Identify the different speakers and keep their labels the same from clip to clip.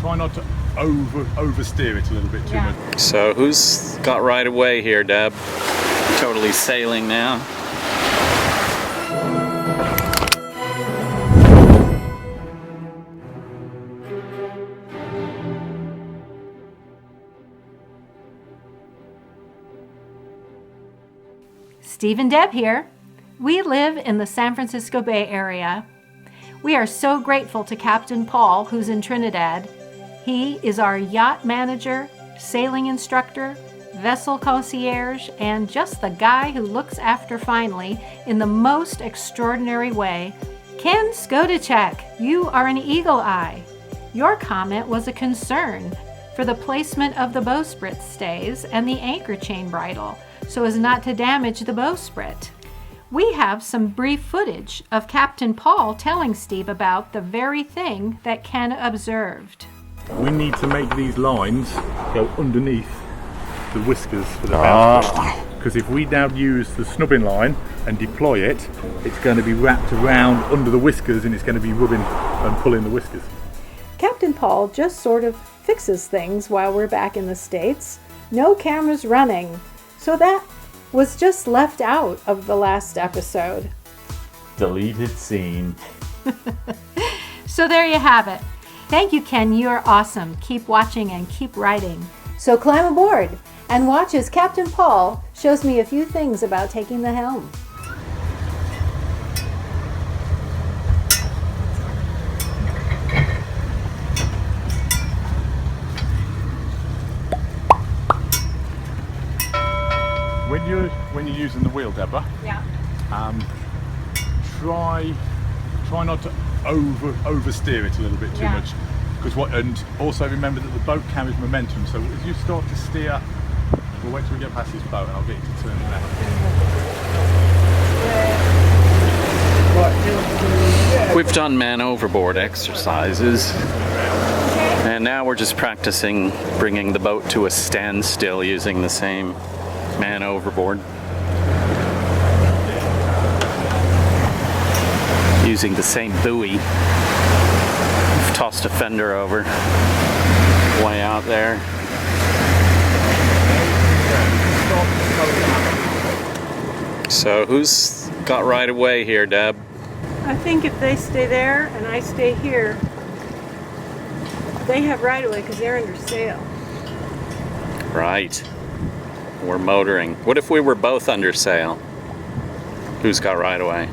Speaker 1: try not to oversteer it a little bit too much.
Speaker 2: So who's got right away here, Deb? Totally sailing now.
Speaker 3: Steve and Deb here. We live in the San Francisco Bay Area. We are so grateful to Captain Paul, who's in Trinidad. He is our yacht manager, sailing instructor, vessel concierge, and just the guy who looks after Finally in the most extraordinary way. Ken Skodacek, you are an eagle eye. Your comment was a concern for the placement of the bowsprit stays and the anchor chain bridle so as not to damage the bowsprit. We have some brief footage of Captain Paul telling Steve about the very thing that Ken observed.
Speaker 1: We need to make these lines go underneath the whiskers for the bowsprit. Because if we now use the snubbing line and deploy it, it's going to be wrapped around under the whiskers and it's going to be rubbing and pulling the whiskers.
Speaker 3: Captain Paul just sort of fixes things while we're back in the States. No cameras running. So that was just left out of the last episode.
Speaker 1: Deleted scene.
Speaker 3: So there you have it. Thank you, Ken. You are awesome. Keep watching and keep writing. So climb aboard and watch as Captain Paul shows me a few things about taking the helm.
Speaker 1: When you're using the wheel, Deborah, try not to oversteer it a little bit too much. And also remember that the boat carries momentum. So as you start to steer, we'll wait till we get past this boat, and I'll get you to turn left.
Speaker 2: We've done man overboard exercises, and now we're just practicing bringing the boat to a standstill using the same man overboard. Using the same buoy. We've tossed a fender over way out there. So who's got right away here, Deb?
Speaker 4: I think if they stay there and I stay here, they have right away because they're under sail.
Speaker 2: Right. We're motoring. What if we were both under sail? Who's got right away?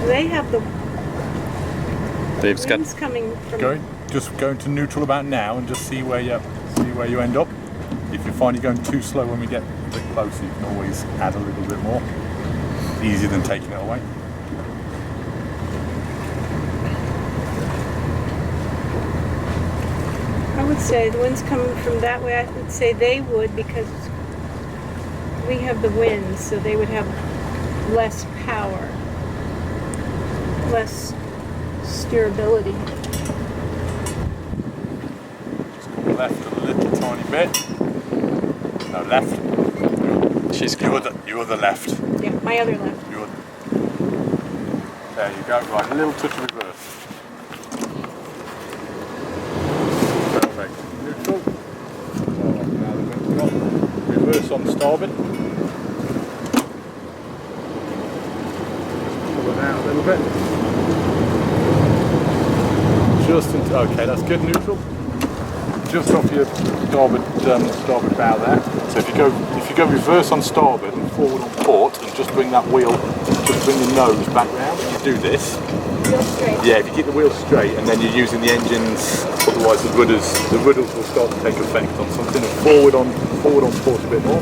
Speaker 4: They have the
Speaker 2: Dave's
Speaker 4: winds coming from.
Speaker 1: Just go into neutral about now and just see where you end up. If you find you're going too slow when we get a bit closer, you can always add a little bit more. Easier than taking it away.
Speaker 4: I would say the wind's coming from that way. I would say they would because we have the winds, so they would have less power, less steerability.
Speaker 1: Just go left a little tiny bit. No, left. You're the left.
Speaker 4: Yeah, my other left.
Speaker 1: There you go. Right, a little touch of reverse. Perfect. Neutral. Alright, now we're going to reverse on starboard. Just pull it out a little bit. Okay, that's good. Neutral. Just off your starboard bow there. So if you go reverse on starboard and forward on port, and just bring that wheel, just bring the nose back round. You do this.
Speaker 4: Wheel straight.
Speaker 1: Yeah, if you keep the wheel straight, and then you're using the engines. Otherwise, the rudders will start to take effect on something. And forward on port a bit more.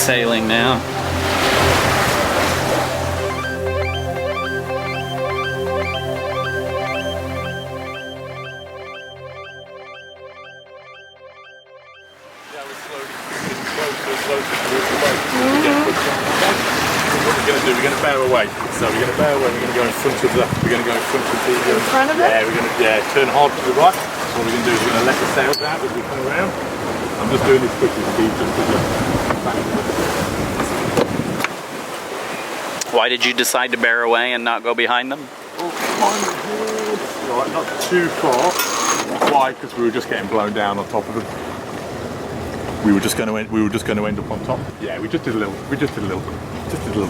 Speaker 2: sailing now.
Speaker 1: We're going to bear away. So we're going to bear away. We're going to go in front of the. We're going to go in front of the.
Speaker 3: In front of it?
Speaker 1: Yeah, we're going to turn hard to the right. What we're going to do is we're going to let the sails out as we come around. I'm just doing this quickly, Steve, just to
Speaker 2: Why did you decide to bear away and not go behind them?
Speaker 1: Right, not too far. Why? Because we were just getting blown down on top of them. We were just going to end up on top. Yeah, we just did a little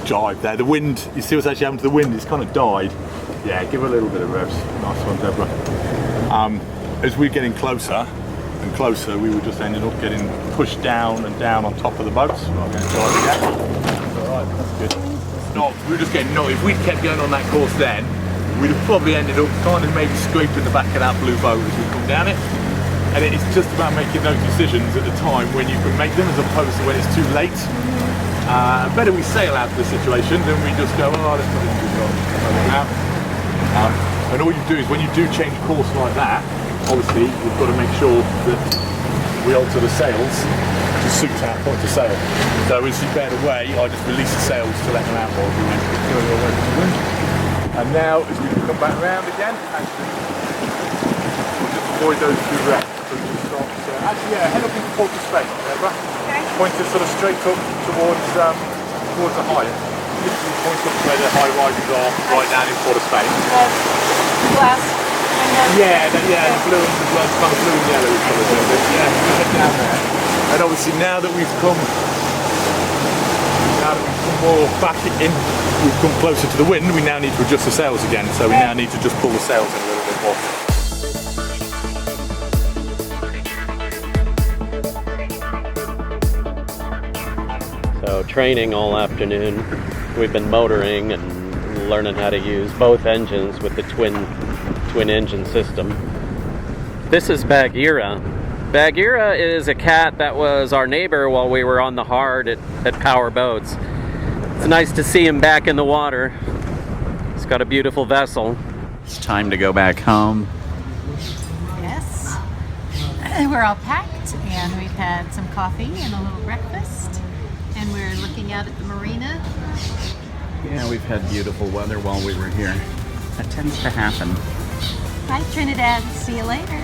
Speaker 1: jibe there. The wind, you see what's actually happened to the wind? It's kind of died. Yeah, give it a little bit of revs. Nice one, Deborah. As we're getting closer and closer, we were just ending up getting pushed down and down on top of the boats. We're not going to dive again. That's all right. That's good. We were just getting knocked. If we'd kept going on that course then, we'd have probably ended up kind of maybe scraping the back of that blue boat as we come down it. And it's just about making those decisions at the time when you can make them as opposed to when it's too late. Better we sail out of the situation than we just go, oh, let's put it in the and all you do is when you do change course like that, obviously you've got to make sure that we alter the sails to suit our point of sail. So as you bear away, I just release the sails to let them out while we went going away from the wind. And now as we come back around again, actually, we'll just avoid those two wrecks. Actually, yeah, head up into port of Spain, Deborah. Okay. Point it sort of straight up towards the high. Literally point up to where the high rises are, right down in Port of Spain.
Speaker 3: Glass.
Speaker 1: The blue and the kind of blue and yellow colours of it. Yeah, we head down there. And obviously now that we've come more back in, we've come closer to the wind, we now need to adjust the sails again. So we now need to just pull the sails in a little bit more.
Speaker 2: So training all afternoon. We've been motoring and learning how to use both engines with the twin engine system. This is Bagheera. Bagheera is a cat that was our neighbor while we were on the hard at Power Boats. It's nice to see him back in the water. He's got a beautiful vessel. It's time to go back home.
Speaker 3: Yes. We're all packed and we've had some coffee and a little breakfast. And we're looking out at the marina.
Speaker 2: Yeah, we've had beautiful weather while we were here. That tends to happen.
Speaker 3: Bye, Trinidad. See you later.